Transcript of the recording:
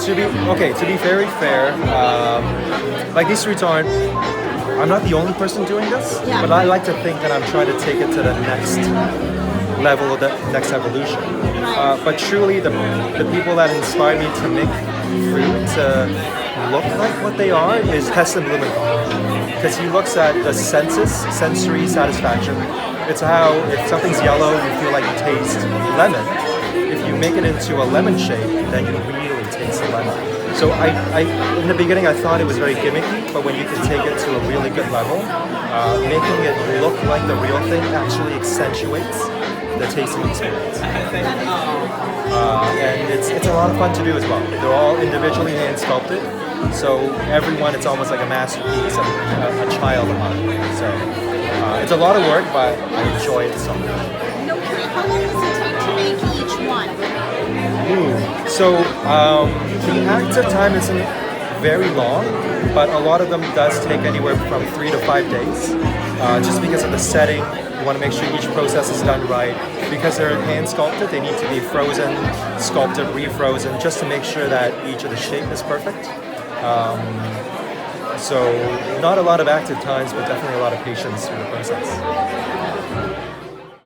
To be very fair, like these fruits aren't. I'm not the only person doing this, but I like to think that I'm trying to take it to the next level of the next evolution. But truly, the people that inspired me to make fruit to look like what they are is Heston Blumenthal, because he looks at the sensory satisfaction. It's how if something's yellow, you feel like you taste lemon. If you make it into a lemon shape, then you really taste the lemon. So I in the beginning I thought it was very gimmicky, but when you can take it to a really good level, making it look like the real thing actually accentuates the tasting experience. And it's a lot of fun to do as well. They're all individually hand sculpted, so everyone, it's almost like a masterpiece of a child art. So it's a lot of work, but I enjoy it so much. No kidding. How long does it take to make each one? So the active time isn't very long, but a lot of them does take anywhere from 3 to 5 days, just because of the setting. You want to make sure each process is done right. Because they're hand sculpted, they need to be frozen, sculpted, refrozen, just to make sure that each of the shape is perfect. So not a lot of active times, but definitely a lot of patience through the process.